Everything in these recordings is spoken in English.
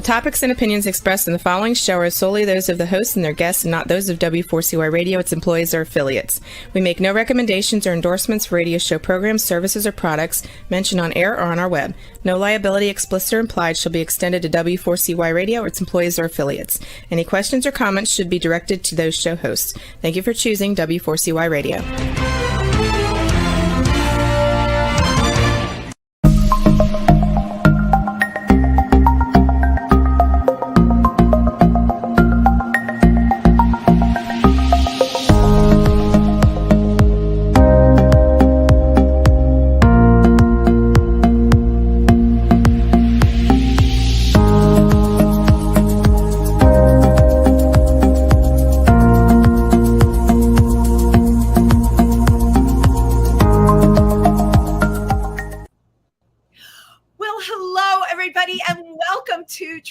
The topics and opinions expressed in the following show are solely those of the hosts and their guests and not those of W4CY Radio, its employees, or affiliates. We make no recommendations or endorsements for radio show programs, services, or products mentioned on air or on our web. No liability, explicit or implied, shall be extended to W4CY Radio or its employees or affiliates. Any questions or comments should be directed to those show hosts. Thank you for choosing W4CY Radio.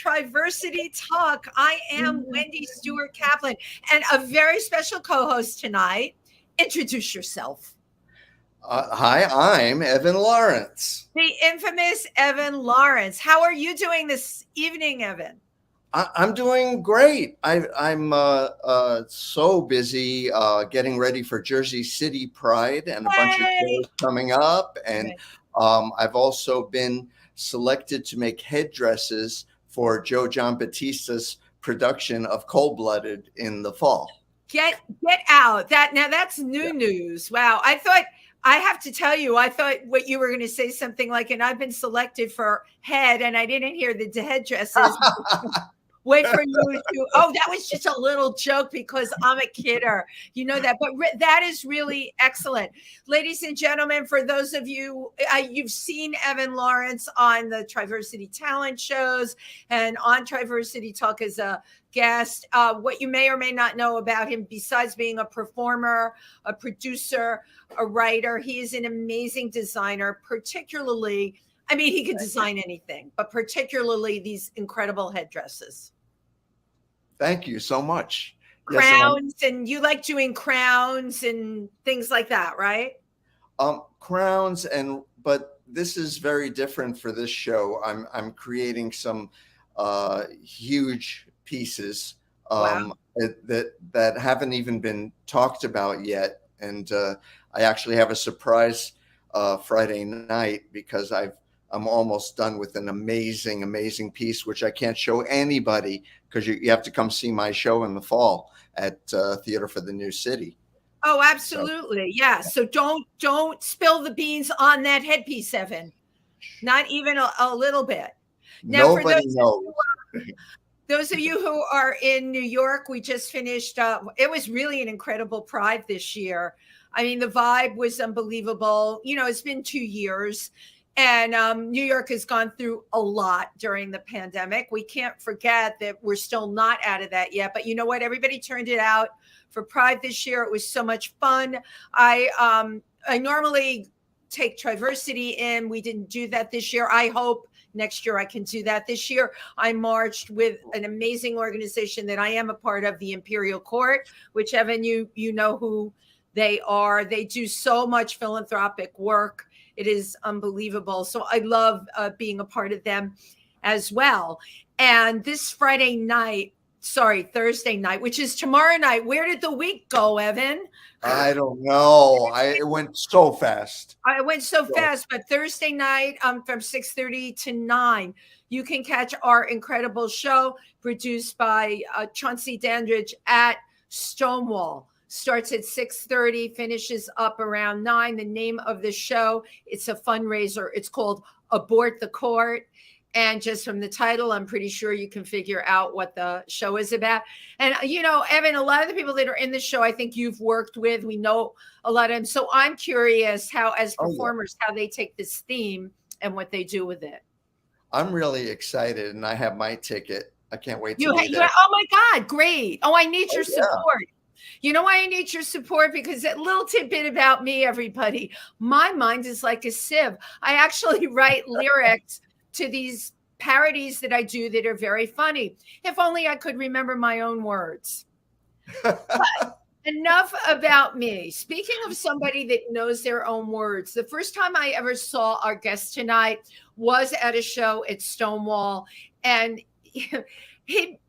Diversity Talk. I am Wendy Stewart Kaplan and a very special co-host tonight. Introduce yourself. Hi, I'm Evan Laurence. The infamous Evan Laurence. How are you doing this evening, Evan? I'm doing great. I'm so busy getting ready for Jersey City Pride and a bunch of shows coming up. And I've also been selected to make headdresses for Joe John Batista's production of Cold Blooded in the fall. Get out. That's new news. Wow. I have to tell you, I thought what you were going to say something like, and I've been selected for head and I didn't hear the headdresses. Wait for you to, that was just a little joke because I'm a kidder. You know that, but that is really excellent. Ladies and gentlemen, for those of you, you've seen Evan Laurence on the Triversity talent shows and on Triversity Talk as a guest. What you may or may not know about him, besides being a performer, a producer, a writer, he is an amazing designer, particularly he could design anything, but particularly these incredible headdresses. Thank you so much. Crowns, yes, and you like doing crowns and things like that, right? Crowns, but this is very different for this show. I'm creating some huge pieces that haven't even been talked about yet, and I actually have a surprise Friday night because I'm almost done with an amazing piece, which I can't show anybody because you have to come see my show in the fall at Theater for the New City. Oh, absolutely. Yeah. So don't spill the beans on that headpiece, Evan. Not even a little bit. Now, nobody knows. Those of you who are in New York, we just finished. It was really an incredible Pride this year. The vibe was unbelievable. It's been 2 years. And New York has gone through a lot during the pandemic. We can't forget that we're still not out of that yet. But you know what? Everybody turned it out for Pride this year. It was so much fun. I normally take Triversity in. We didn't do that this year. I hope next year I can do that. This year, I marched with an amazing organization that I am a part of, the Imperial Court, which, Evan, you know who they are. They do so much philanthropic work. It is unbelievable. So I love being a part of them as well. And this Thursday night, which is tomorrow night. Where did the week go, Evan? I don't know. It went so fast. But Thursday night from 6:30 to 9, you can catch our incredible show produced by Chauncey Dandridge at Stonewall. Starts at 6:30, finishes up around 9. The name of the show, it's a fundraiser. It's called Abort the Court. And just from the title, I'm pretty sure you can figure out what the show is about. And, Evan, a lot of the people that are in the show, I think you've worked with. We know a lot of them. So I'm curious how, as performers, how they take this theme and what they do with it. I'm really excited, and I have my ticket. I can't wait to do that. Oh, my God. Great. Oh, I need your support. You know why I need your support? Because that little tidbit about me, everybody, my mind is like a sieve. I actually write lyrics to these parodies that I do that are very funny. If only I could remember my own words. But enough about me. Speaking of somebody that knows their own words, the first time I ever saw our guest tonight was at a show at Stonewall. And he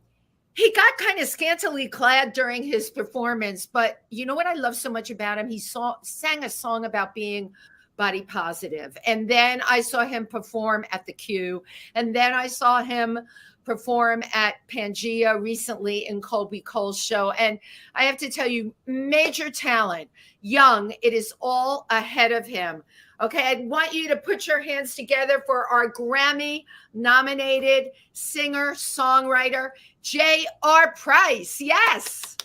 he got kind of scantily clad during his performance, but you know what I love so much about him? He sang a song about being body positive. And then I saw him perform at the Q. And then I saw him perform at Pangea recently in Colby Cole's show. And I have to tell you, major talent, young, it is all ahead of him. Okay, I want you to put your hands together for our Grammy nominated singer, songwriter, J.R. Price. Yes.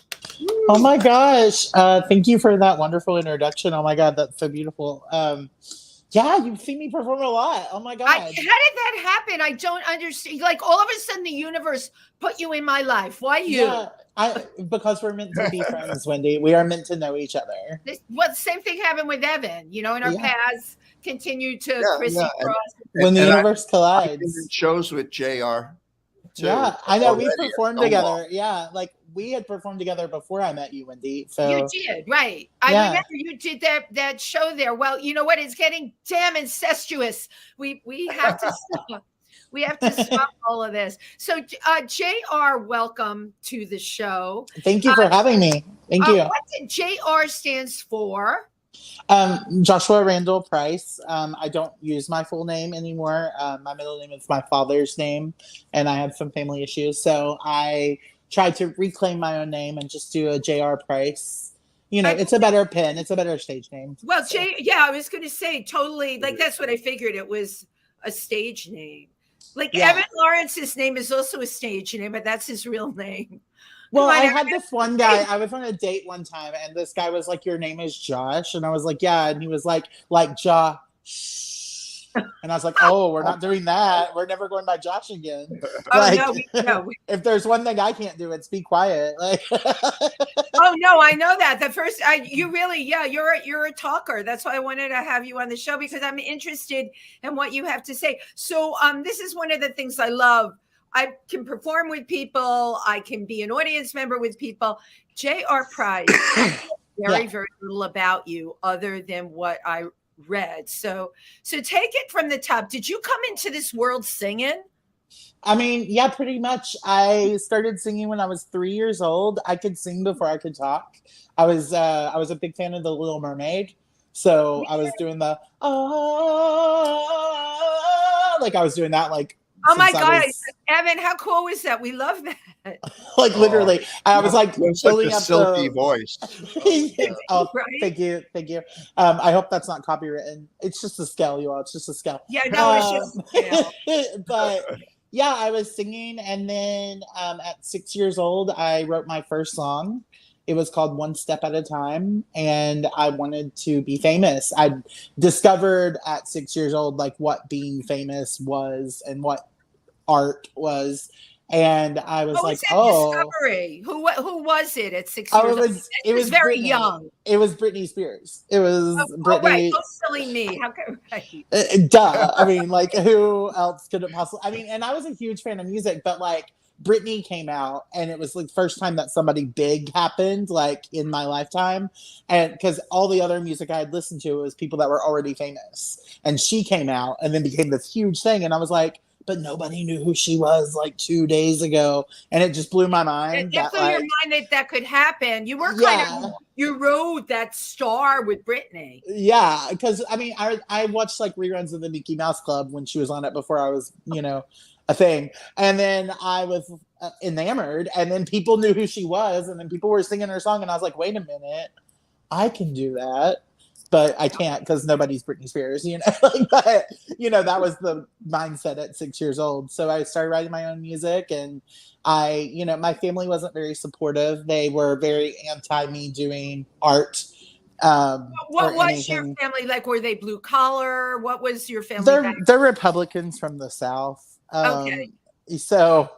Oh my gosh. Thank you for that wonderful introduction. Oh my God, that's so beautiful. Yeah, you've seen me perform a lot. Oh my God. How did that happen? I don't understand. Like all of a sudden the universe put you in my life. Why you? Yeah, because we're meant to be friends, Wendy. We are meant to know each other. Same thing happened with Evan, you know, and our paths continue to crisscross. When the universe collides. Shows with JR. Yeah, I know. We performed together. Yeah, like we had performed together before I met you, Wendy. So you did, right? I remember you did that show there. Well, you know what? It's getting damn incestuous. We have to stop. We have to stop all of this. So, JR, welcome to the show. Thank you for having me. Thank you. What did JR stands for? Joshua Randall Price. I don't use my full name anymore. My middle name is my father's name, and I had some family issues. So I tried to reclaim my own name and just do a JR Price. You know, it's a better pen. It's a better stage name. Well, so. I was going to say totally. Like, that's what I figured. It was a stage name. Like Evan Lawrence's name is also a stage name, but that's his real name. Well, I had this one guy, I was on a date one time, and this guy was like, your name is Josh? And I was like, yeah. And he was like Josh. And I was like, oh, we're not doing that. We're never going by Josh again. No. If there's one thing I can't do, it's be quiet. Like, oh, no, I know that. You're a talker. That's why I wanted to have you on the show, because I'm interested in what you have to say. So this is one of the things I love. I can perform with people. I can be an audience member with people. J.R. Price, very little about you other than what I read. So take it from the top. Did you come into this world singing? I mean, yeah, pretty much. I started singing when I was 3 years old. I could sing before I could talk. I was a big fan of The Little Mermaid. So I was doing the, like I was doing that like, oh my God, Evan, how cool was that? We love that. Like literally, I was like building up silky voice. Oh, right? Thank you. I hope that's not copywritten. It's just a scale, you all. It's just a scale. Yeah, no, it's just a scale. But yeah, I was singing, and then at 6 years old, I wrote my first song. It was called One Step at a Time, and I wanted to be famous. I discovered at 6 years old like what being famous was and what art was, and I was like, discovery. Who was it at 6 years old? It was very Britney. young. It was Britney Spears. It was Britney. Right. Oh, silly me. How can right? Duh. I mean, like, who else could it possibly? I mean, and I was a huge fan of music, but like Britney came out, and it was like the first time that somebody big happened, like in my lifetime. And because all the other music I had listened to was people that were already famous, and she came out and then became this huge thing. And I was like, but nobody knew who she was like 2 days ago. And it just blew my mind. It blew your mind that could happen. You were you rode that star with Britney. Yeah. Because I mean, I watched like reruns of the Mickey Mouse Club when she was on it before I was, a thing. And then I was enamored, and then people knew who she was, and then people were singing her song, and I was like, wait a minute, I can do that. But I can't because nobody's Britney Spears, But, that was the mindset at 6 years old. So I started writing my own music, and my family wasn't very supportive. They were very anti me doing art. What was your family like? Were they blue collar? What was your family? They're Republicans from the South. Okay. So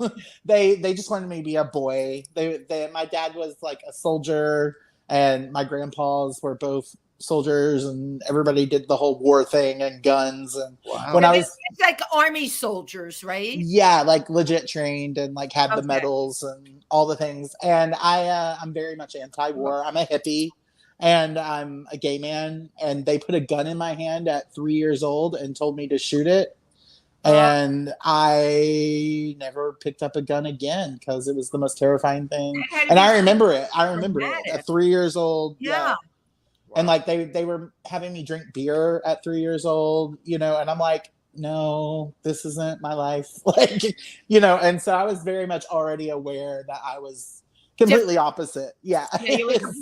they just wanted me to be a boy. My dad was like a soldier, and my grandpas were both soldiers, and everybody did the whole war thing and guns. And wow. It's like army soldiers, right? Yeah, like legit trained and like had the medals and all the things. And I'm very much anti-war. I'm a hippie, and I'm a gay man, and they put a gun in my hand at 3 years old and told me to shoot it. And I never picked up a gun again because it was the most terrifying thing. And I remember it. I remember it at 3 years old. Yeah. Wow. And like they were having me drink beer at 3 years old, and I'm like, no, this isn't my life. Like, and so I was very much already aware that I was completely opposite. Yeah.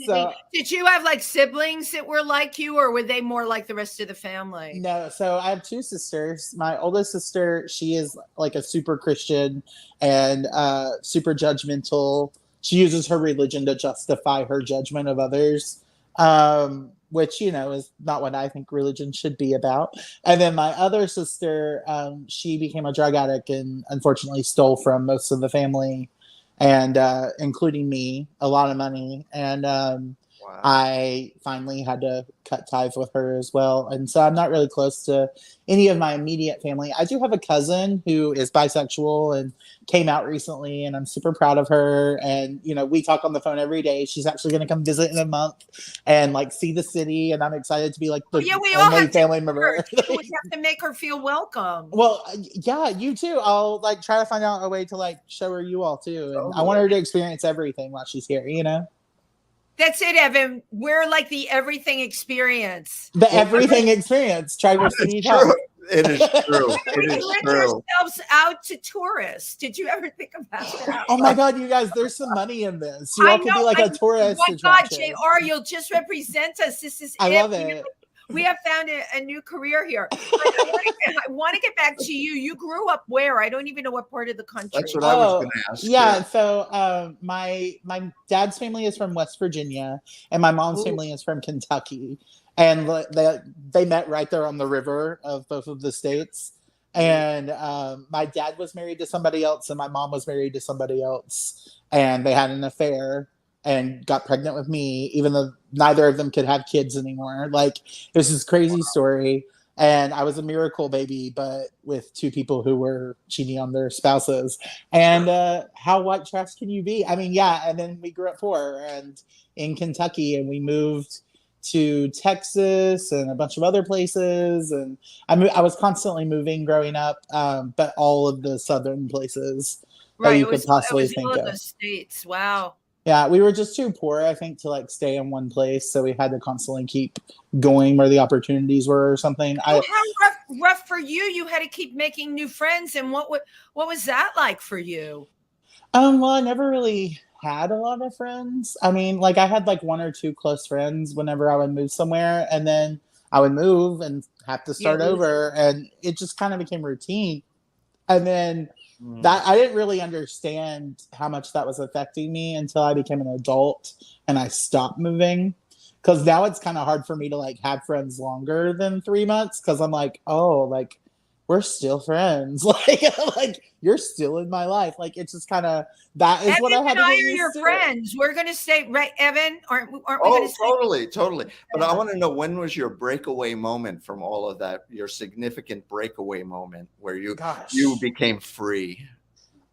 So, did you have like siblings that were like you, or were they more like the rest of the family? No. So I have 2 sisters. My oldest sister, she is like a super Christian and super judgmental. She uses her religion to justify her judgment of others, which, is not what I think religion should be about. And then my other sister, she became a drug addict and unfortunately stole from most of the family, and including me, a lot of money. And I finally had to cut ties with her as well. And so I'm not really close to any of my immediate family. I do have a cousin who is bisexual and came out recently, and I'm super proud of her. And, we talk on the phone every day. She's actually going to come visit in a month and like see the city. And I'm excited to be like the only family member. We have to make her feel welcome. Well, yeah, you too. I'll like try to find out a way to like show her you all too. And I want her to experience everything while she's here, That's it, Evan. We're like the everything experience. The everything experience. Try to see It is true. It is rent true. ourselves out to tourists. Did you ever think about that? Oh my God, you guys! There's some money in this. You all could be like a tourist. Oh my God, JR, you'll just represent us. This is I love it. We have found a new career here. I want to get back to you. You grew up where? I don't even know what part of the country. That's what I was going to ask. Yeah. So my dad's family is from West Virginia, and my mom's family is from Kentucky. And they met right there on the river of both of the states. And my dad was married to somebody else, and my mom was married to somebody else. And they had an affair and got pregnant with me, even though neither of them could have kids anymore. Like, it was this crazy story. And I was a miracle baby, but with 2 people who were cheating on their spouses. And how white trash can you be? I mean, yeah. And then we grew up poor and in Kentucky, and we moved to Texas and a bunch of other places. And I was constantly moving growing up, but all of the southern places that you could possibly think of. The states. Wow. Yeah, we were just too poor, I think, to like stay in one place. So we had to constantly keep going where the opportunities were or something. How rough for you? You had to keep making new friends. And what was that like for you? Well, I never really had a lot of friends. I mean, like I had like 1 or 2 close friends whenever I would move somewhere, and then I would move and have to start over, and it just kind of became routine. And then that I didn't really understand how much that was affecting me until I became an adult and I stopped moving. Because now it's kind of hard for me to like have friends longer than 3 months, because I'm like, oh, like we're still friends. like you're still in my life. Like it's just kind of that is Evan what I had to and I get are used your to. friends. We're gonna stay right, Evan. Aren't we? Totally. But I want to know, when was your breakaway moment from all of that? Your significant breakaway moment where you became free.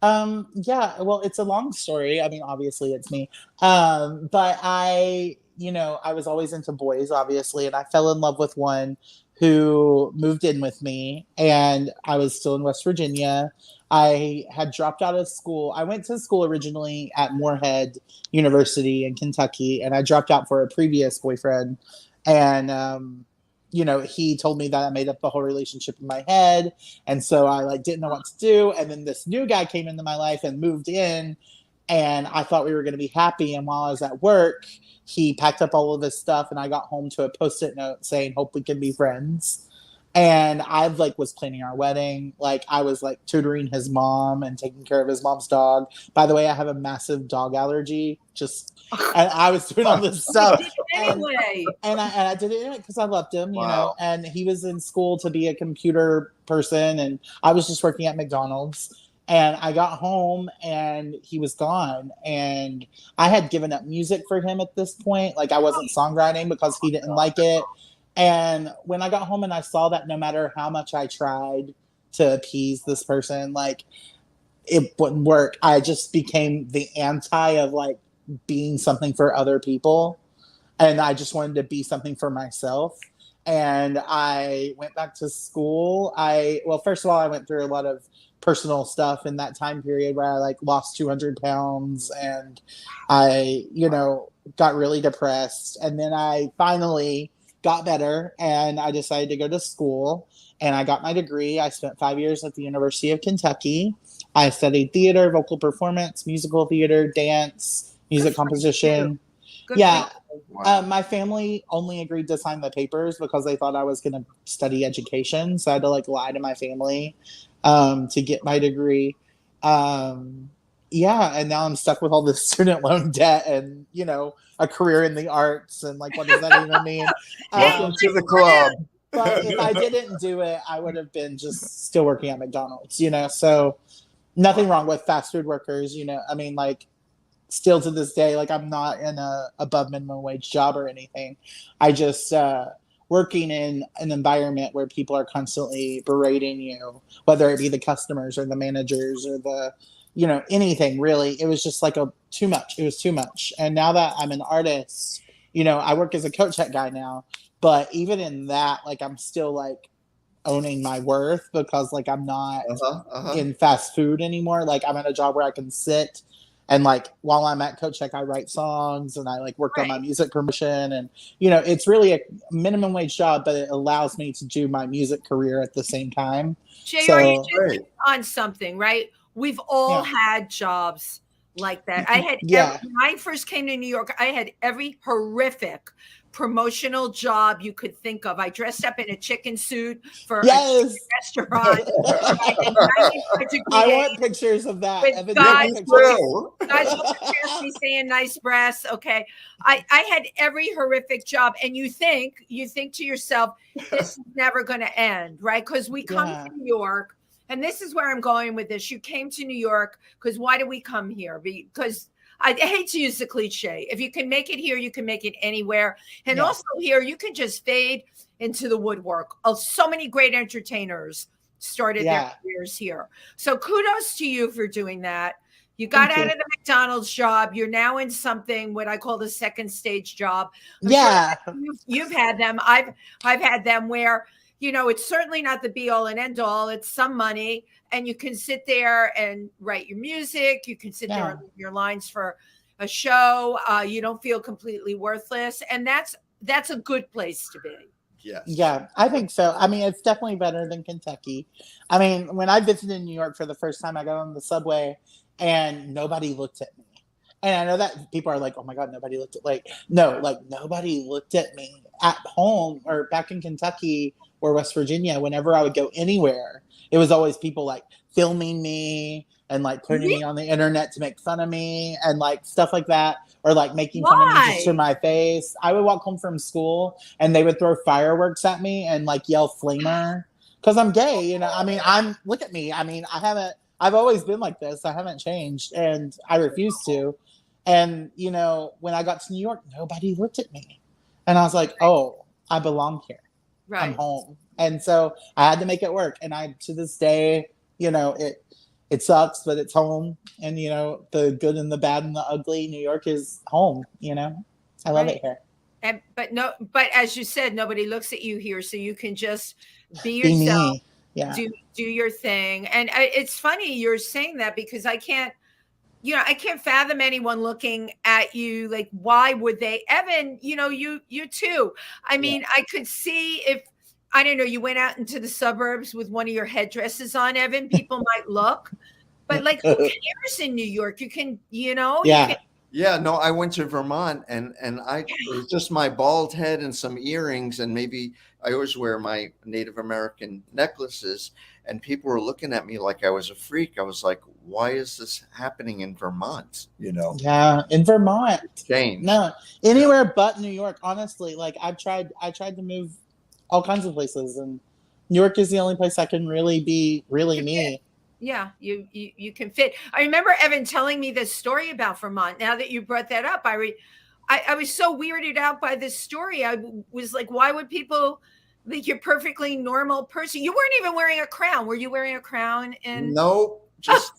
Yeah. Well, it's a long story. I mean, obviously it's me. But I was always into boys, obviously, and I fell in love with one who moved in with me, and I was still in West Virginia. I had dropped out of school. I went to school originally at Moorhead University in Kentucky, and I dropped out for a previous boyfriend. And, he told me that I made up the whole relationship in my head. And so I like didn't know what to do. And then this new guy came into my life and moved in, and I thought we were going to be happy. And while I was at work, he packed up all of his stuff, and I got home to a Post-it note saying, "Hope we can be friends." And I was planning our wedding. Like I was like tutoring his mom and taking care of his mom's dog. By the way, I have a massive dog allergy. And I was doing all this stuff. Anyway. And I did it because I loved him, and he was in school to be a computer person, and I was just working at McDonald's. And I got home and he was gone. And I had given up music for him at this point. Like I wasn't songwriting because he didn't like it. And when I got home and I saw that no matter how much I tried to appease this person, like it wouldn't work. I just became the anti of like being something for other people. And I just wanted to be something for myself. and I went back to school. Well, first of all, I went through a lot of personal stuff in that time period where I like lost 200 pounds and I, got really depressed. And then I finally got better and I decided to go to school and I got my degree. I spent 5 years at the University of Kentucky. I studied theater, vocal performance, musical theater, dance, music composition. Yeah. Wow. My family only agreed to sign the papers because they thought I was going to study education. So I had to like lie to my family to get my degree. Yeah. And now I'm stuck with all this student loan debt and, a career in the arts. And like, what does that even mean? Welcome to the club. But if I didn't do it, I would have been just still working at McDonald's, So nothing wrong with fast food workers, I mean, like, still to this day, like I'm not in a above minimum wage job or anything. I just working in an environment where people are constantly berating you, whether it be the customers or the managers or the, anything really. It was just like too much. It was too much. And now that I'm an artist, I work as a coach tech guy now, but even in that, like I'm still like owning my worth because like I'm not in fast food anymore. Like I'm at a job where I can sit and like while I'm at Coach Check, I write songs and I like work on my music promotion. And, it's really a minimum wage job, but it allows me to do my music career at the same time. JR, you just hit on something, right? We've all had jobs like that. I had, when I first came to New York, I had every horrific promotional job you could think of. I dressed up in a chicken suit for a restaurant. I want pictures of that. With guys with me saying nice breasts. Okay. I had every horrific job. And you think to yourself, this is never going to end, right? Because we come to New York, and this is where I'm going with this. You came to New York because why do we come here? Because I hate to use the cliche. If you can make it here, you can make it anywhere. And also here, you can just fade into the woodwork. So many great entertainers started their careers here. So kudos to you for doing that. You got out of the McDonald's job. You're now in something, what I call the second stage job. You've had them. I've had them where, it's certainly not the be all and end all. It's some money. And you can sit there and write your music. You can sit there and leave your lines for a show. You don't feel completely worthless. And that's a good place to be. Yes. Yeah, I think so. I mean, it's definitely better than Kentucky. I mean, when I visited New York for the first time, I got on the subway and nobody looked at me. And I know that people are like, oh my God, nobody looked at nobody looked at me at home or back in Kentucky or West Virginia. Whenever I would go anywhere, it was always people like filming me and like putting me on the internet to make fun of me and like stuff like that, or like making fun of me just to my face. I would walk home from school and they would throw fireworks at me and like yell flamer because I'm gay. I mean, look at me. I mean, I've always been like this. I haven't changed and I refuse to. And, when I got to New York, nobody looked at me. And I was like, oh, I belong here. Right. I'm home. And so I had to make it work. And to this day, it sucks, but it's home. And, the good and the bad and the ugly, New York is home, I love it here. But as you said, nobody looks at you here. So you can just be yourself, do your thing. And it's funny you're saying that because I can't fathom anyone looking at you like, why would they? Evan, you too. I mean, I could see if, I don't know, you went out into the suburbs with one of your headdresses on, Evan, people might look, but like, who cares in New York? You can, No, I went to Vermont and it was just my bald head and some earrings. And maybe I always wear my Native American necklaces. And people were looking at me like I was a freak. I was like, why is this happening in Vermont? Yeah, in Vermont. Change. No, anywhere but New York, honestly. Like I tried to move all kinds of places, and New York is the only place I can really be really me. Yeah, you can fit. I remember Evan telling me this story about Vermont. Now that you brought that up, I was so weirded out by this story. I was like, why would people think you're perfectly normal person? You weren't even wearing a crown. Were you wearing a crown? No, just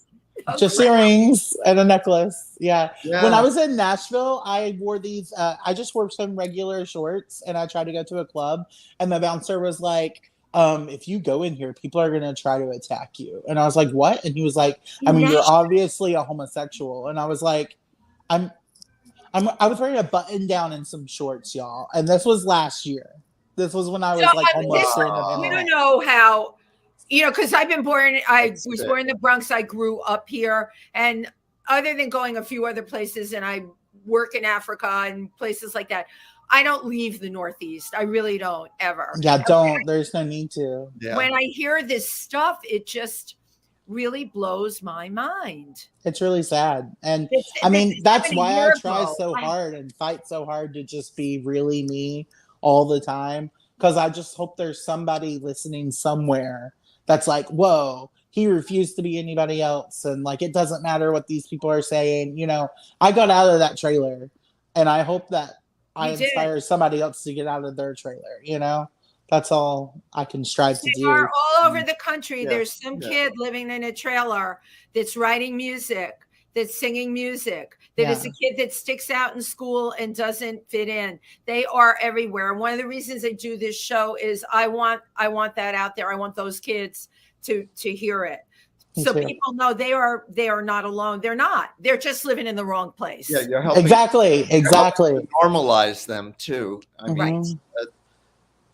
Just earrings and a necklace. Yeah. Yeah. When I was in Nashville, I wore these. I just wore some regular shorts, and I tried to go to a club, and the bouncer was like, "If you go in here, people are gonna try to attack you." And I was like, "What?" And he was like, "I mean, you're obviously a homosexual." And I was like, I was wearing a button down and some shorts, y'all. And this was last year. This was when I was like homeless during the You pandemic. don't know how, because I was born in the Bronx. I grew up here. And other than going a few other places, and I work in Africa and places like that, I don't leave the Northeast. I really don't ever. Yeah, don't. There's no need to. Yeah. When I hear this stuff, it just really blows my mind. It's really sad. And I mean, that's why I try so hard and fight so hard to just be really me all the time. Because I just hope there's somebody listening somewhere that's like, whoa, he refused to be anybody else. And like, it doesn't matter what these people are saying. I got out of that trailer, and I hope that I inspire somebody else to get out of their trailer. That's all I can strive to do. They are all over the country. Yeah. There's some kid living in a trailer that's writing music, that's singing music. That is a kid that sticks out in school and doesn't fit in. They are everywhere. And one of the reasons I do this show is I want that out there. I want those kids to hear it. So people know they are not alone. They're not. They're just living in the wrong place. Yeah, you're helping. Exactly. Normalize them too. I mean,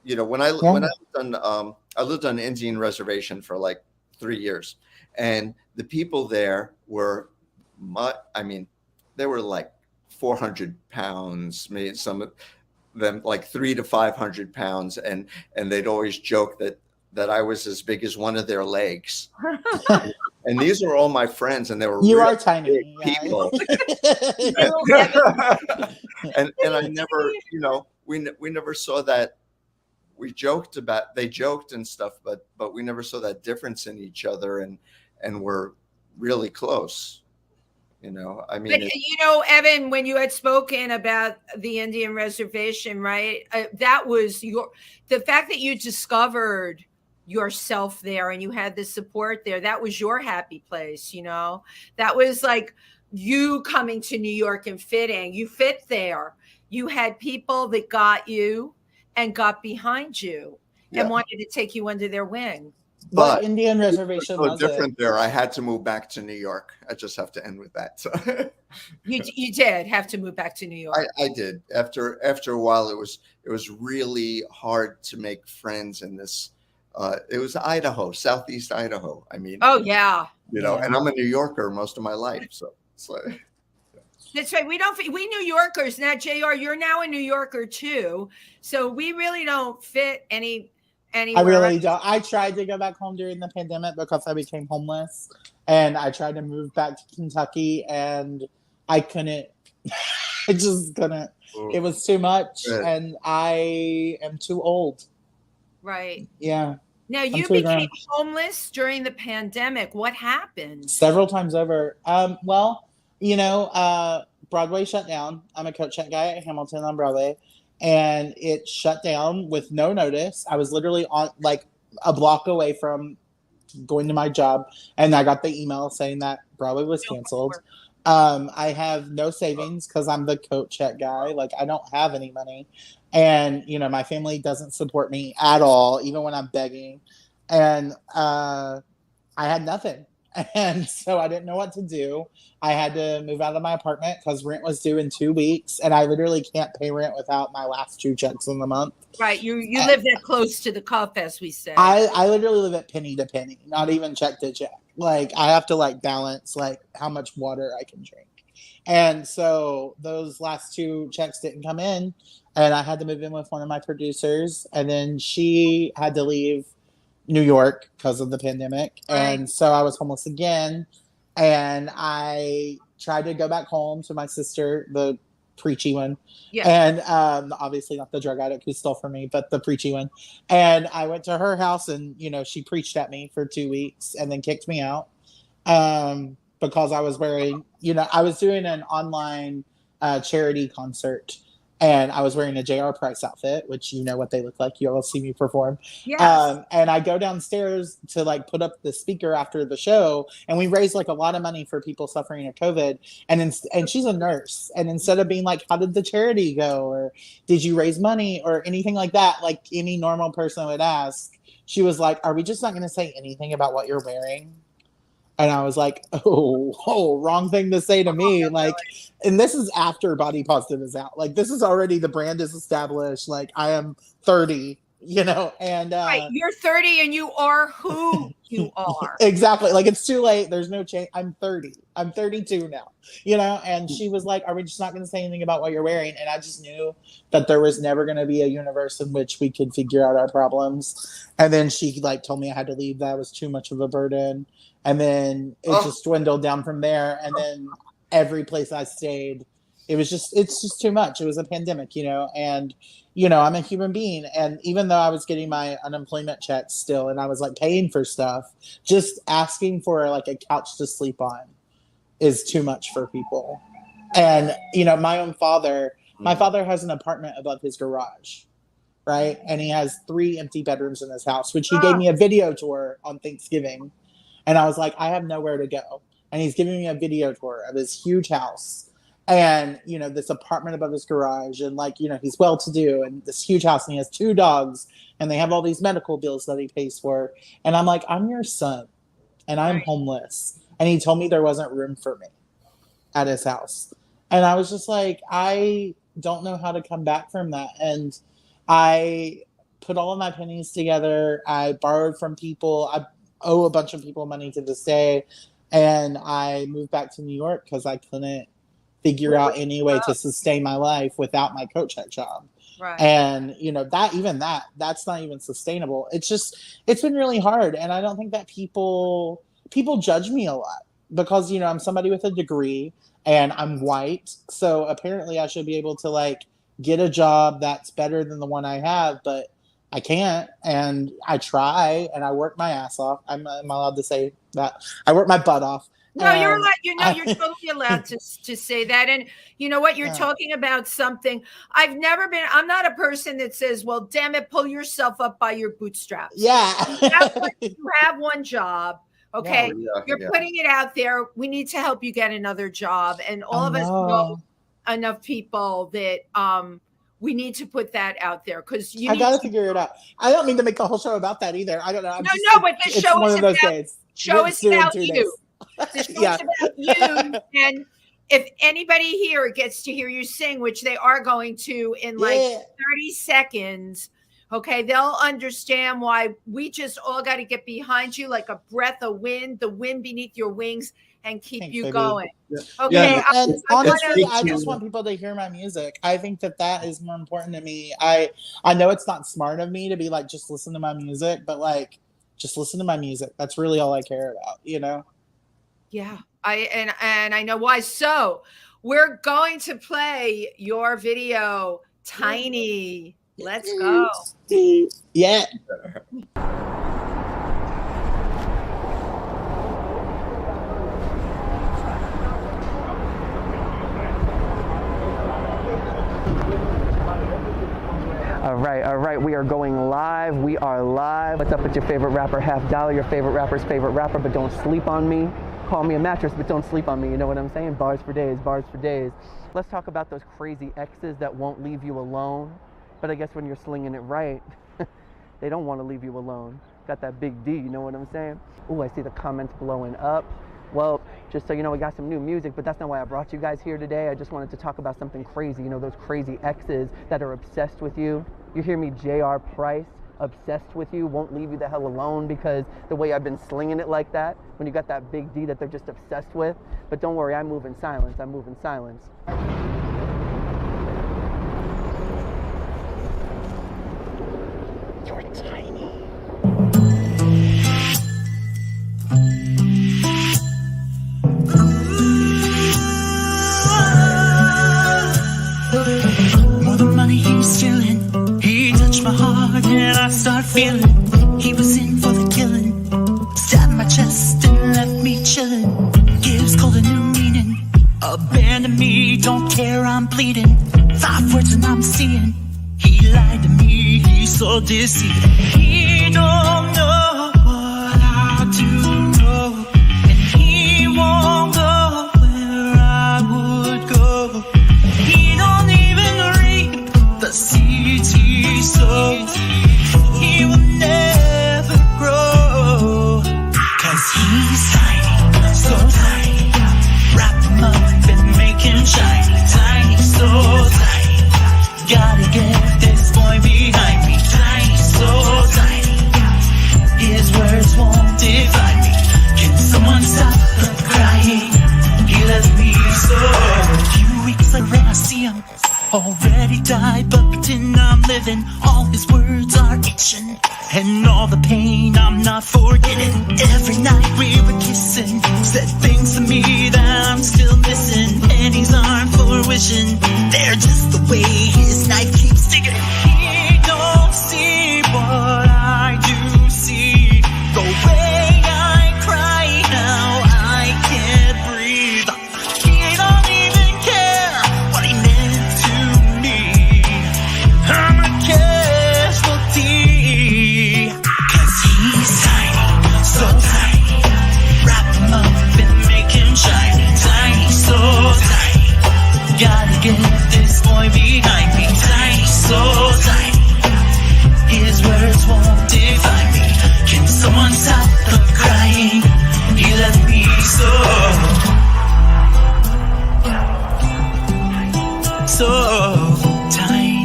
when I lived on an Indian reservation for like 3 years, and the people there were, they were like 400 pounds, maybe some of them like 300 to 500 pounds, and they'd always joke that I was as big as one of their legs. And these are all my friends, and they were really tiny people. and I never, we never saw that. They joked and stuff, but we never saw that difference in each other, and we're really close. Evan, when you had spoken about the Indian reservation, right? That was the fact that you discovered yourself there and you had the support there. That was your happy place. That was like you coming to New York and fitting. You fit there. You had people that got you and got behind you and wanted to take you under their wing. But Indian reservation was different there. I had to move back to New York. I just have to end with that. So you did have to move back to New York. I did. After a while, it was really hard to make friends in this. It was Idaho, Southeast Idaho. I mean, oh yeah, and I'm a New Yorker most of my life, so it's like. That's right. We New Yorkers now, JR, you're now a New Yorker too. So we really don't fit anywhere. I really don't. I tried to go back home during the pandemic because I became homeless, and I tried to move back to Kentucky, and I couldn't. I just couldn't. It was too much, and I am too old. Right. Yeah. Now you became homeless during the pandemic. What happened? Several times over. Broadway shut down. I'm a coat check guy at Hamilton on Broadway, and it shut down with no notice. I was literally on like a block away from going to my job, and I got the email saying that Broadway was canceled. I have no savings because I'm the coat check guy. Like, I don't have any money, and my family doesn't support me at all, even when I'm begging, and I had nothing. And so I didn't know what to do. I had to move out of my apartment because rent was due in 2 weeks, and I literally can't pay rent without my last 2 checks in the month. Right. You live that close to the cuff, as we say. I literally live at penny to penny, not even check to check. Like, I have to balance how much water I can drink. And so those last 2 checks didn't come in, and I had to move in with one of my producers, and then she had to leave New York because of the pandemic. Right. And so I was homeless again, and I tried to go back home to my sister, the preachy one. Yeah. And obviously not the drug addict who stole from me, but the preachy one. And I went to her house, and she preached at me for 2 weeks and then kicked me out because I was wearing, I was doing an online charity concert, And I was wearing a J.R. Price outfit, which you know what they look like. You all see me perform. Yes. And I go downstairs to like put up the speaker after the show, and we raised like a lot of money for people suffering of COVID. And she's a nurse. And instead of being like, how did the charity go? Or did you raise money or anything like that? Like any normal person would ask, she was like, are we just not going to say anything about what you're wearing? And I was like, oh, wrong thing to say to me. Like, and this is after Body Positive is out. Like, this is already, the brand is established. Like, I am 30, you know, and right, you're 30 and you are who you are. Exactly. Like, it's too late. There's no change. I'm 30. I'm 32 now, you know. And she was like, are we just not going to say anything about what you're wearing? And I just knew that there was never going to be a universe in which we could figure out our problems. And then she like told me I had to leave. That was too much of a burden. And then it just dwindled down from there. And then every place I stayed, it's just too much. It was a pandemic, you know, and, you know, I'm a human being. And even though I was getting my unemployment checks still, and I was like paying for stuff, just asking for like a couch to sleep on is too much for people. And, you know, my father has an apartment above his garage, right? And he has 3 empty bedrooms in his house, which he gave me a video tour on Thanksgiving. And I was like, I have nowhere to go. And he's giving me a video tour of his huge house and, you know, this apartment above his garage. And like, you know, he's well-to-do and this huge house, and he has 2 dogs and they have all these medical bills that he pays for. And I'm like, I'm your son and I'm homeless. And he told me there wasn't room for me at his house. And I was just like, I don't know how to come back from that. And I put all of my pennies together. I borrowed from people. I owe a bunch of people money to this day. And I moved back to New York because I couldn't figure out any way to sustain my life without my coat check job. Right. And, you know, that's not even sustainable. It's been really hard. And I don't think that people judge me a lot because, you know, I'm somebody with a degree and I'm white. So apparently I should be able to like get a job that's better than the one I have, but I can't, and I try, and I work my ass off. I'm allowed to say that. I work my butt off. No, you're allowed. You're totally allowed to say that. And you know what? You're talking about something. I'm not a person that says, "Well, damn it, pull yourself up by your bootstraps." Yeah, you have one job. Okay, you're putting it out there. We need to help you get another job, and all of us know enough people that we need to put that out there because I got to figure it out. I don't mean to make the whole show about that either. I don't know. But the show is about you. The show is about you. And if anybody here gets to hear you sing, which they are going to in like 30 seconds, okay, they'll understand why we just all got to get behind you like a breath of wind, the wind beneath your wings, and keep you going. Okay. And honestly, I just want people to hear my music. I think that is more important to me. I know it's not smart of me to be like, just listen to my music, but like, just listen to my music. That's really all I care about, you know? Yeah. And I know why. So we're going to play your video, Tiny. Let's go. Yeah. All right, we are going live. We are live. What's up with your favorite rapper, Half Dollar, your favorite rapper's favorite rapper, but don't sleep on me. Call me a mattress, but don't sleep on me. You know what I'm saying? Bars for days, bars for days. Let's talk about those crazy exes that won't leave you alone. But I guess when you're slinging it right, they don't want to leave you alone. Got that big D, you know what I'm saying? Ooh, I see the comments blowing up. Well, just so you know, we got some new music, but that's not why I brought you guys here today. I just wanted to talk about something crazy. You know, those crazy exes that are obsessed with you. You hear me, J.R. Price, obsessed with you, won't leave you the hell alone because the way I've been slinging it like that, when you got that big D that they're just obsessed with. But don't worry, I move in silence. I move in silence. You're tiny. More than money he was stealing, he touched my heart and I started feeling he was in for the killing. Stabbed my chest and left me chilling. Gives cold a new meaning. Abandon me, don't care, I'm bleeding. 5 words and I'm seeing. He lied to me, he's so deceiving. He don't know what I do know, and he won't go where I would go. He don't even reap the seeds he sows. He will never grow, 'cause he's tiny, so tiny. Wrap him up and make him shiny. Tiny, so tiny. Gotta get this boy behind me. Tiny, so tiny. His words won't define me. Can someone stop the crying? He left me so. A few weeks later I see him, already died, but pretend I'm living. All his words are itching, and all the pain I'm not forgetting. Every night we were kissing, said things to me that I'm still missing. Pennies aren't for wishing, they're just the way his knife keeps sticking. He don't see what I do see, the way I cry now I can't breathe. He don't even care what he meant to me. I'm a casualty, 'cause he's tiny, so tiny. Wrap him up and make him shiny. Tiny, so tiny. Gotta get this boy behind me. Tiny, so tiny. His words won't define me. Can someone stop the crying? He left me so tiny.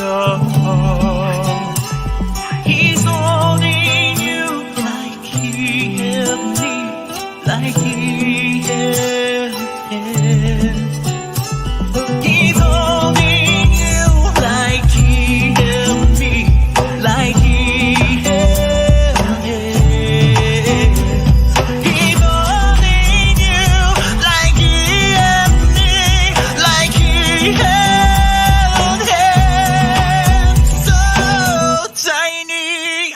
Oh, he's holding you like he held me, like he held him. He's holding you like he held me, like he held him. He's holding you like he held me, like he held him. So tiny.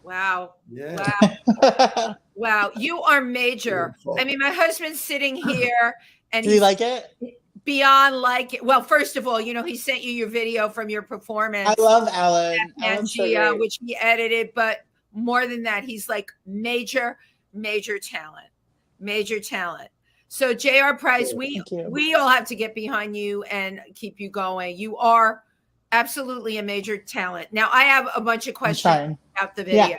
Wow. Yeah. Wow. Wow. You are major. Beautiful. I mean, my husband's sitting here and Do you like it? beyond like it. Well, first of all, he sent you your video from your performance. I love Alan. and Alan's so Gia, great. which he edited, but more than that, he's like major talent. Major talent. So JR Price, Thank you. we all have to get behind you and keep you going. You are absolutely a major talent. Now I have a bunch of questions trying. about the video. Yeah.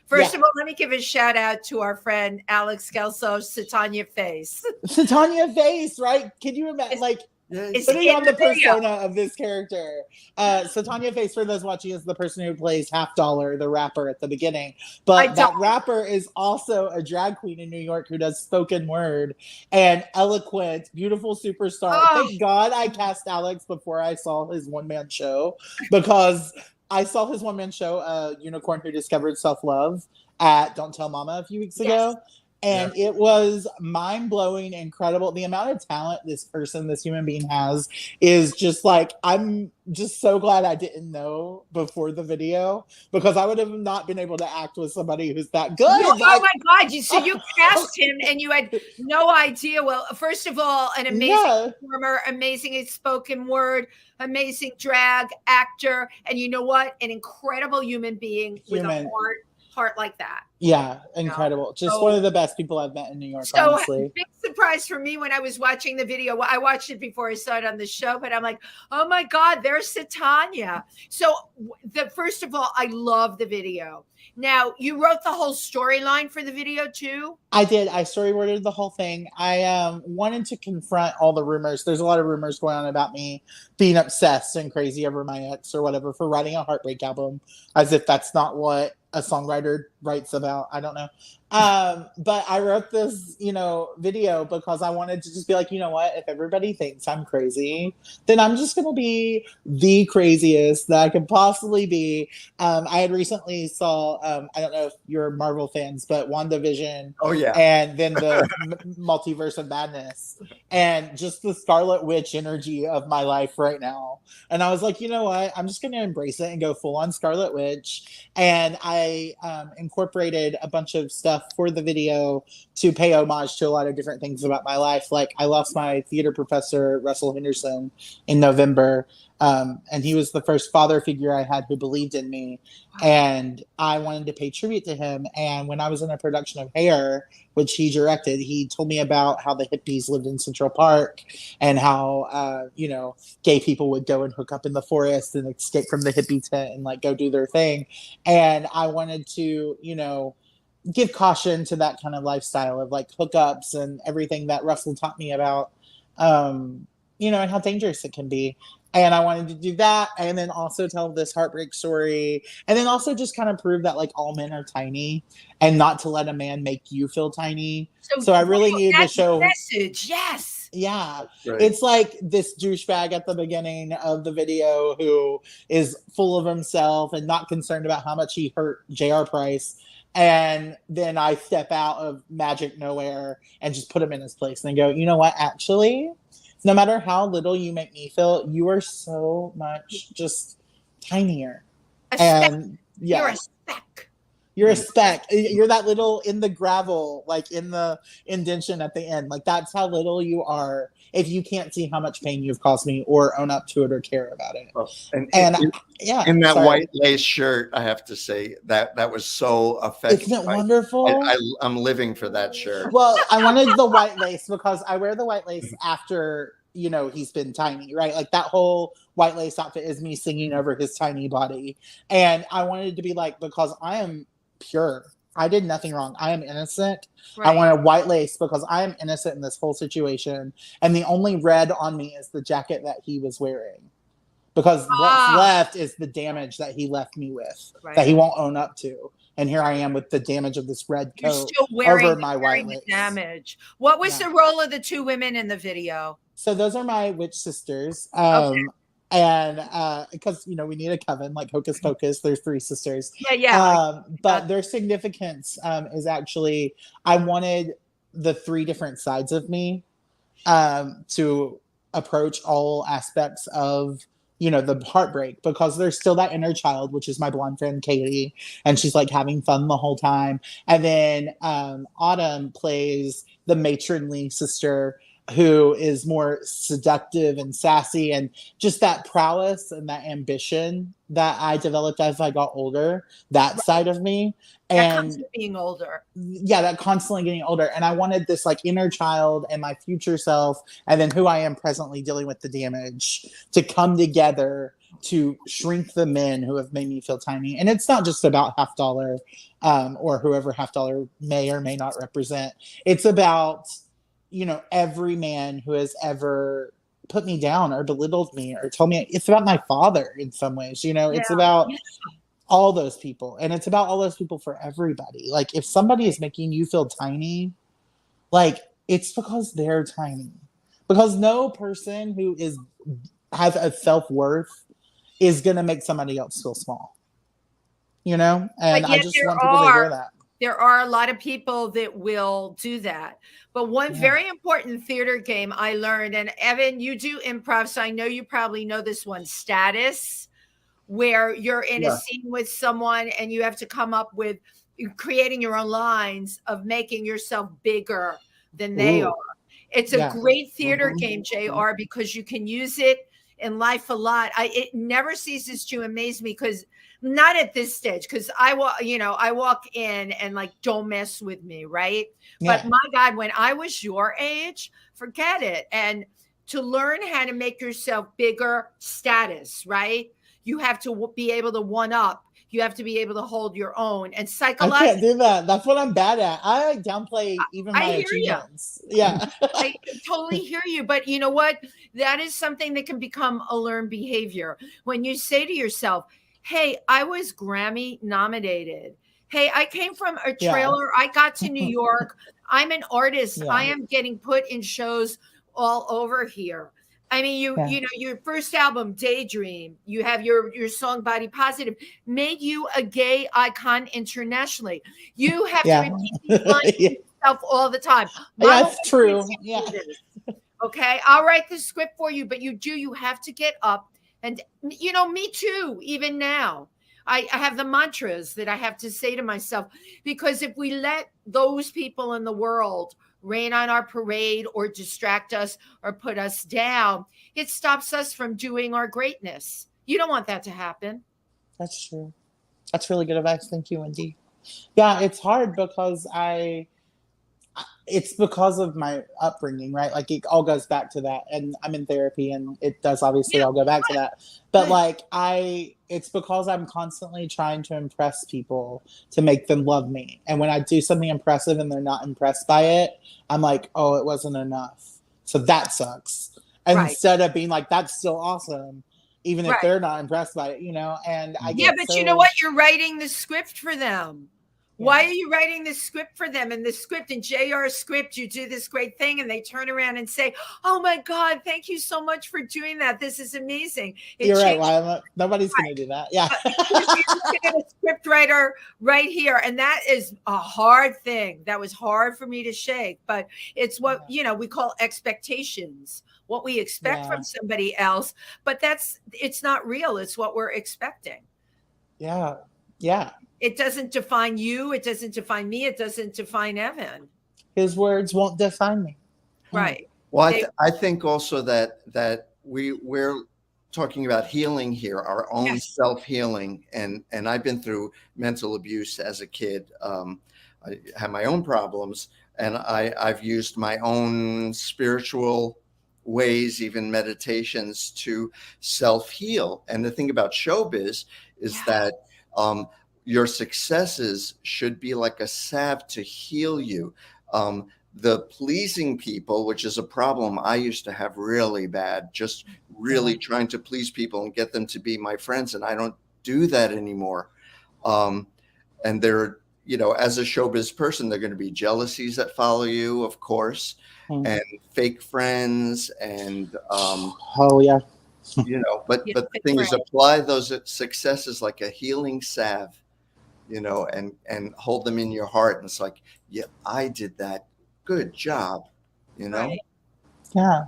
First Yeah. of all, let me give a shout out to our friend Alex Kelso, Satanya Face. Satanya Face, right? Can you imagine? Like, Yeah, It's putting in on the video. persona of this character. Satanya Face, for those watching, is the person who plays Half Dollar, the rapper at the beginning. But that rapper is also a drag queen in New York who does spoken word and eloquent, beautiful superstar. Oh. Thank God I cast Alex before I saw his one-man show, because I saw his one-man show, Unicorn Who Discovered Self-Love, at Don't Tell Mama a few weeks ago. And it was mind-blowing, incredible. The amount of talent this human being has is just like, I'm just so glad I didn't know before the video, because I would have not been able to act with somebody who's that good. Oh my God. So you cast him and you had no idea. Well, first of all, an amazing performer, amazing spoken word, amazing drag actor. And you know what? An incredible human being with a heart like that. Yeah, incredible. Just one of the best people I've met in New York, so honestly. Big surprise for me when I was watching the video. I watched it before I saw it on the show, but I'm like, oh my God, there's Satanya. So first of all, I love the video. Now, you wrote the whole storyline for the video too? I did. I storyboarded the whole thing. I wanted to confront all the rumors. There's a lot of rumors going on about me being obsessed and crazy over my ex or whatever for writing a heartbreak album, as if that's not what a songwriter writes about. I don't know. But I wrote this, video because I wanted to just be like, you know what? If everybody thinks I'm crazy, then I'm just going to be the craziest that I could possibly be. I had recently saw, I don't know if you're Marvel fans, but WandaVision. Oh, yeah. And then the Multiverse of Madness. And just the Scarlet Witch energy of my life right now. And I was like, you know what? I'm just going to embrace it and go full on Scarlet Witch. And I incorporated a bunch of stuff for the video to pay homage to a lot of different things about my life. Like I lost my theater professor, Russell Henderson, in November. And he was the first father figure I had who believed in me. And I wanted to pay tribute to him. And when I was in a production of Hair, which he directed, he told me about how the hippies lived in Central Park and how, gay people would go and hook up in the forest and escape from the hippie tent and like go do their thing. And I wanted to, give caution to that kind of lifestyle of like hookups and everything that Russell taught me about, and how dangerous it can be. And I wanted to do that and then also tell this heartbreak story and then also just kind of prove that like all men are tiny and not to let a man make you feel tiny. So I really needed to show message. Yes. Yeah. Right. It's like this douchebag at the beginning of the video who is full of himself and not concerned about how much he hurt J.R. Price. And then I step out of magic nowhere and just put him in his place and go, you know what, actually, no matter how little you make me feel, you are so much just tinier. And yeah, you're a speck. You're a speck. You're that little in the gravel, like in the indentation at the end. Like that's how little you are if you can't see how much pain you've caused me or own up to it or care about it. Oh, and in that white lace shirt, I have to say that was so effective. Isn't it wonderful? I'm living for that shirt. Well, I wanted the white lace because I wear the white lace after he's been tiny, right? Like that whole white lace outfit is me singing over his tiny body. And I wanted to be like, because I am pure. I did nothing wrong. I am innocent. Right. I wanted white lace because I am innocent in this whole situation. And the only red on me is the jacket that he was wearing. Because what's left is the damage that he left me with, that he won't own up to. And here I am with the damage of this red coat over my white lace. Damage. What was the role of the two women in the video? So those are my witch sisters. And because we need a coven, like Hocus Pocus, there's 3 sisters. But their significance is actually I wanted the 3 different sides of me to approach all aspects of the heartbreak, because there's still that inner child, which is my blonde friend Katie, and she's like having fun the whole time. And then Autumn plays the matronly sister who is more seductive and sassy, and just that prowess and that ambition that I developed as I got older, that side of me. And that comes with being older. Yeah, that constantly getting older. And I wanted this like inner child and my future self, and then who I am presently dealing with the damage, to come together to shrink the men who have made me feel tiny. And it's not just about Half Dollar or whoever Half Dollar may or may not represent. It's about every man who has ever put me down or belittled me or told me. It's about my father in some ways, it's about all those people. And it's about all those people for everybody. Like if somebody is making you feel tiny, like it's because they're tiny. Because no person who has a self-worth is going to make somebody else feel small, and I just want people to hear that. There are a lot of people that will do that. But one very important theater game I learned, and Evan, you do improv, so I know you probably know this one, status, where you're in a scene with someone and you have to come up with creating your own lines of making yourself bigger than they are. It's a great theater game, JR, because you can use it in life a lot. It never ceases to amaze me, because not at this stage, because I walk in and like, don't mess with me, right? But my God, when I was your age, forget it. And to learn how to make yourself bigger, status, right? You have to be able to one up. You have to be able to hold your own. And psychologically, I can't do that. That's what I'm bad at. I downplay even my achievements. Yeah. I totally hear you. But you know what? That is something that can become a learned behavior. When you say to yourself, hey, I was Grammy nominated. Hey, I came from a trailer. I got to New York. I'm an artist. I am getting put in shows all over here. I mean, your first album, Daydream, you have your song Body Positive, made you a gay icon internationally. You have to repeat these lines to yourself all the time. That's true. Yeah. Okay, I'll write the script for you, but you have to get up. And, me too, even now. I have the mantras that I have to say to myself, because if we let those people in the world rain on our parade or distract us or put us down, it stops us from doing our greatness. You don't want that to happen. That's true. That's really good advice. Thank you, Wendy. Yeah, it's hard because it's because of my upbringing, right? Like it all goes back to that. And I'm in therapy and it does obviously all go back to that. But like it's because I'm constantly trying to impress people to make them love me. And when I do something impressive and they're not impressed by it, I'm like, oh, it wasn't enough. So that sucks. Instead of being like, that's still awesome, even if they're not impressed by it, you know? And I get but you know what? You're writing the script for them. Why are you writing this script for them? And the script, in JR's script, you do this great thing and they turn around and say, oh my God, thank you so much for doing that. This is amazing. You're right. Well, nobody's going to do that. Yeah. You're looking at a script writer right here. And that is a hard thing. That was hard for me to shake, but it's what, we call expectations, what we expect from somebody else, but it's not real. It's what we're expecting. Yeah. Yeah. It doesn't define you. It doesn't define me. It doesn't define Evan. His words won't define me. Right. Well, I think also that we're talking about healing here, our own self-healing. And I've been through mental abuse as a kid. I have my own problems, and I've used my own spiritual ways, even meditations, to self-heal. And the thing about showbiz is that your successes should be like a salve to heal you. The pleasing people, which is a problem I used to have really bad, just really trying to please people and get them to be my friends. And I don't do that anymore. And there, as a showbiz person, there are going to be jealousies that follow you, of course, and fake friends. And, but the thing is, apply those successes like a healing salve, and hold them in your heart. And it's like, I did that. Good job. Right. Yeah,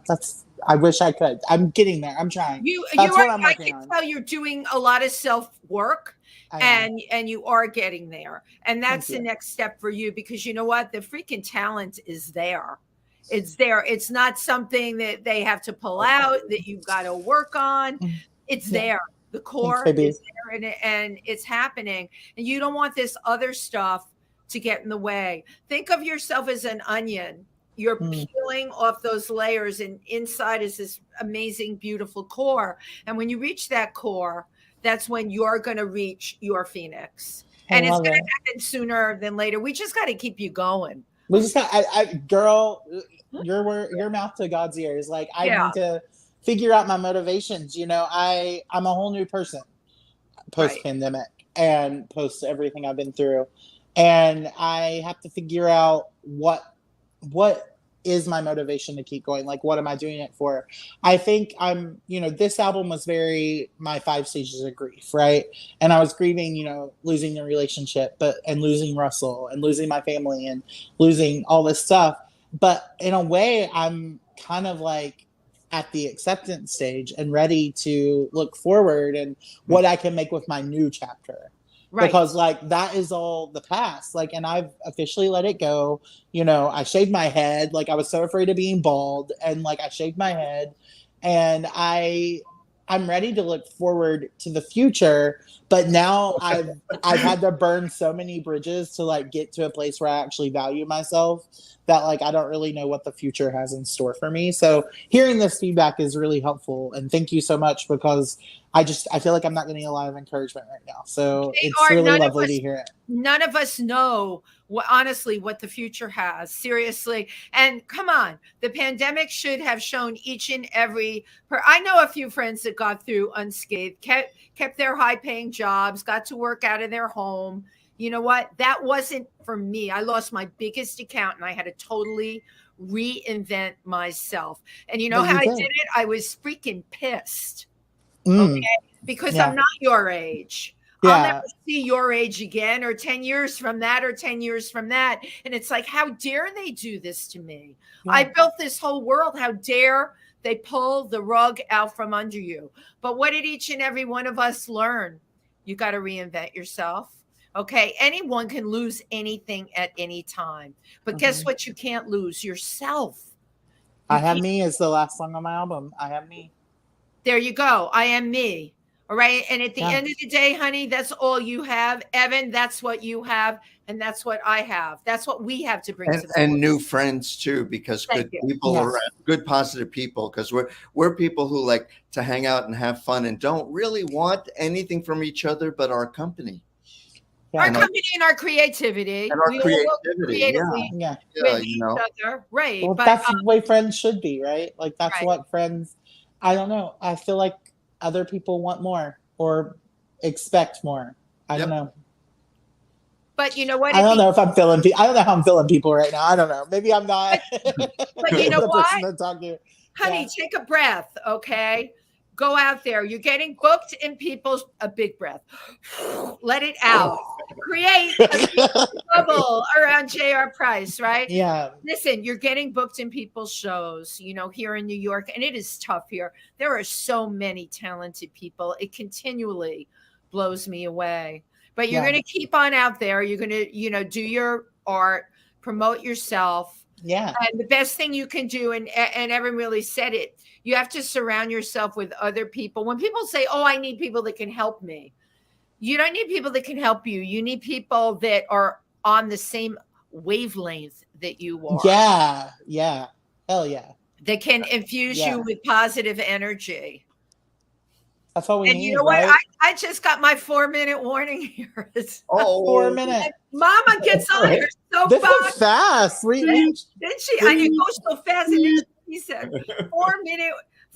I wish I could. I'm getting there. I'm trying. I can tell you're doing a lot of self-work and you are getting there. And that's the next step for you, because you know what? The freaking talent is there. It's there. It's not something that they have to pull out, that you've got to work on. It's there. The core is there and it's happening. And you don't want this other stuff to get in the way. Think of yourself as an onion. You're peeling off those layers, and inside is this amazing, beautiful core. And when you reach that core, that's when you're going to reach your phoenix. And it's going to happen sooner than later. We just got to keep you going. We just got, girl, your mouth to God's ears. Like, I need to figure out my motivations. I'm a whole new person post-pandemic and post everything I've been through. And I have to figure out what is my motivation to keep going? Like, what am I doing it for? I think this album was my 5 stages of grief, right? And I was grieving, losing the relationship, and losing Russell and losing my family and losing all this stuff. But in a way, I'm kind of like at the acceptance stage and ready to look forward and what I can make with my new chapter. Right. Because that is all the past. And I've officially let it go. I shaved my head. I was so afraid of being bald, and I shaved my head, and I'm ready to look forward to the future. But now I've had to burn so many bridges to get to a place where I actually value myself, that I don't really know what the future has in store for me. So hearing this feedback is really helpful, and thank you so much, because I feel like I'm not getting a lot of encouragement right now. So it's really lovely to hear it. None of us know honestly what the future has, seriously. And come on, the pandemic should have shown each and every I know a few friends that got through unscathed, kept their high paying jobs, got to work out of their home. You know what? That wasn't for me. I lost my biggest account and I had to totally reinvent myself. And you know how I did it? I was freaking pissed. Okay. Because I'm not your age. I'll never see your age again, or 10 years from that, or 10 years from that. And it's like, how dare they do this to me? I built this whole world. How dare they pull the rug out from under you? But what did each and every one of us learn? You got to reinvent yourself. Okay. Anyone can lose anything at any time. But guess what? You can't lose yourself. I Have Me is the last song on my album. I Have Me. There you go. I am me. All right. And at the end of the day, honey, that's all you have. Evan, that's what you have. And that's what I have. That's what we have to bring to the and world. new friends too, because good people around, good positive people, because we're people who like to hang out and have fun and don't really want anything from each other but our company. Our company and our creativity. And our creativity. With each other. Right. Well, but, that's the way friends should be, right? Like that's what friends, I don't know. I feel like other people want more or expect more. I don't know. But you know what? I don't know if I'm feeling. I don't know how I'm feeling people right now. I don't know. Maybe I'm not. But you know what? Honey, take a breath, okay? Go out there. You're getting booked in people's a big breath. Let it out. Create a bubble around J.R. Price, right? Yeah. Listen, you're getting booked in people's shows, here in New York, and it is tough here. There are so many talented people. It continually blows me away. But you're going to keep on out there. You're going to, do your art, promote yourself. Yeah. And the best thing you can do, and Evan really said it, you have to surround yourself with other people. When people say, oh, I need people that can help me, you don't need people that can help you. You need people that are on the same wavelength that you are. Yeah. Yeah. Hell yeah. That can infuse you with positive energy. That's all we need. And you know right? what? I just got my 4-minute warning here. 4 minutes. Mama gets on her so this fast. Is fast. Didn't she? I didn't go so fast. And she said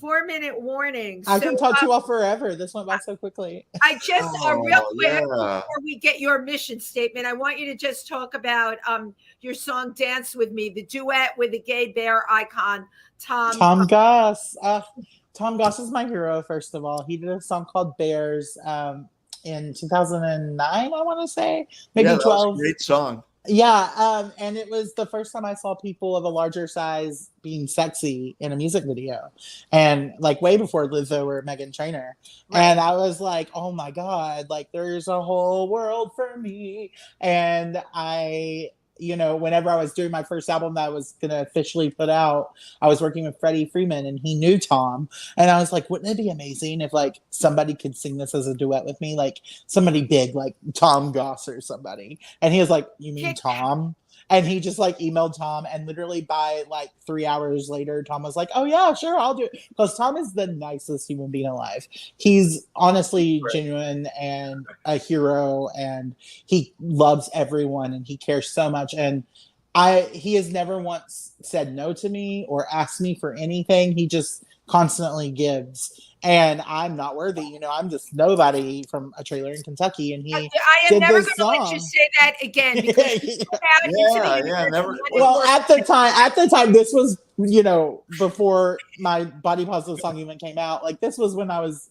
4-minute warning. I can talk to you all forever. This went by so quickly. I just real quick before we get your mission statement, I want you to just talk about your song "Dance with Me," the duet with the gay bear icon Tom Goss. Tom Goss is my hero, first of all. He did a song called Bears in 2009, I want to say. Maybe 12. That was a great song. Yeah, and it was the first time I saw people of a larger size being sexy in a music video. And like way before Lizzo or Meghan Trainor. Right. And I was like, oh my God, like there's a whole world for me. And whenever I was doing my first album that I was going to officially put out, I was working with Freddie Freeman and he knew Tom. And I was like, wouldn't it be amazing if like somebody could sing this as a duet with me? Like somebody big, like Tom Goss or somebody. And he was like, you mean Tom? And he just like emailed Tom, and literally by like 3 hours later, Tom was like, oh yeah, sure, I'll do it. Because Tom is the nicest human being alive. He's honestly genuine and a hero, and he loves everyone and he cares so much. And he has never once said no to me or asked me for anything. He just constantly gives. And I'm not worthy, I'm just nobody from a trailer in Kentucky. And I am never going to let you say that again. Because never. Well, at the time, this was before my Body Positive song even came out. Like this was when I was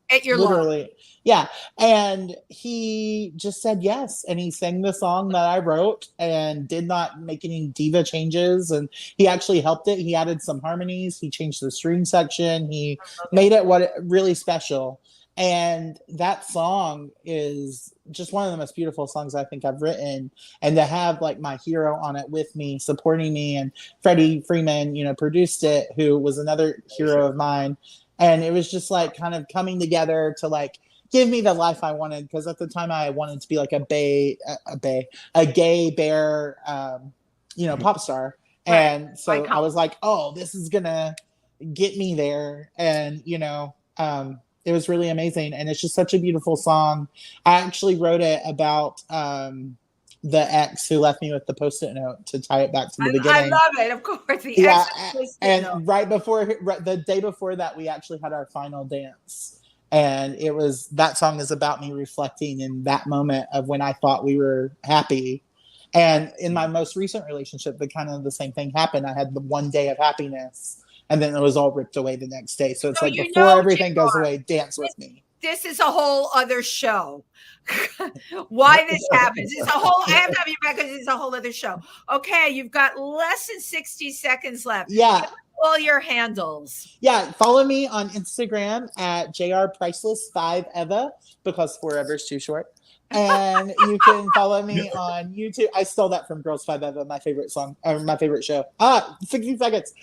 at your literally, yeah. And he just said yes, and he sang the song that I wrote and did not make any diva changes. And he actually helped it. He added some harmonies. He changed the string section. He made it really special. And that song is just one of the most beautiful songs I think I've written. And to have like my hero on it with me, supporting me, and Freddie Freeman, produced it, who was another hero of mine. And it was just like kind of coming together to like give me the life I wanted. Because at the time I wanted to be like a gay bear, pop star. Right. And so I was like, oh, this is gonna get me there. And it was really amazing. And it's just such a beautiful song. I actually wrote it about the ex who left me with the Post-it note to tie it back to the beginning. I love it, of course. The day before that, we actually had our final dance, and that song is about me reflecting in that moment of when I thought we were happy. And in my most recent relationship, the same thing happened. I had the one day of happiness, and then it was all ripped away the next day. So it's before everything goes away, dance with me. this is a whole other show. Why this happens. It's a whole, I have to have you back because it's a whole other show. Okay, you've got less than 60 seconds left. Yeah. All your handles. Yeah, follow me on Instagram at jrpriceless5eva because forever is too short. And you can follow me on YouTube. I stole that from Girls 5 Eva, my favorite song, or my favorite show. 60 seconds.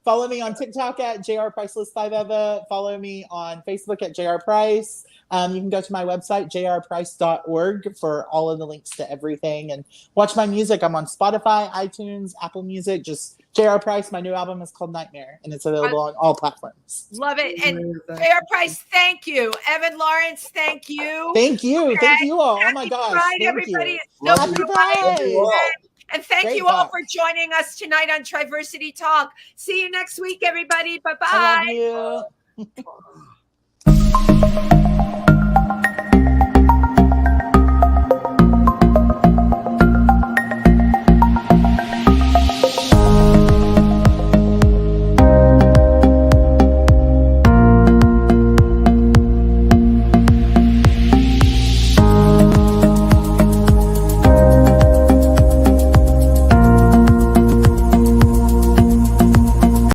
Follow me on TikTok at jrpriceless5eva. Follow me on Facebook at jrprice. You can go to my website, jrprice.org, for all of the links to everything. And watch my music. I'm on Spotify, iTunes, Apple Music. Just J.R. Price. My new album is called Nightmare, and it's available on all platforms. Love it. And J.R. Price, thank you. Evan Lawrence, thank you. Thank you. Okay. Thank you all. Happy Oh, my gosh. Pride, Thank everybody. you. Happy Pride. And thank Great you all talk. for joining us tonight on Triversity Talk. See you next week, everybody. Bye-bye. I love you.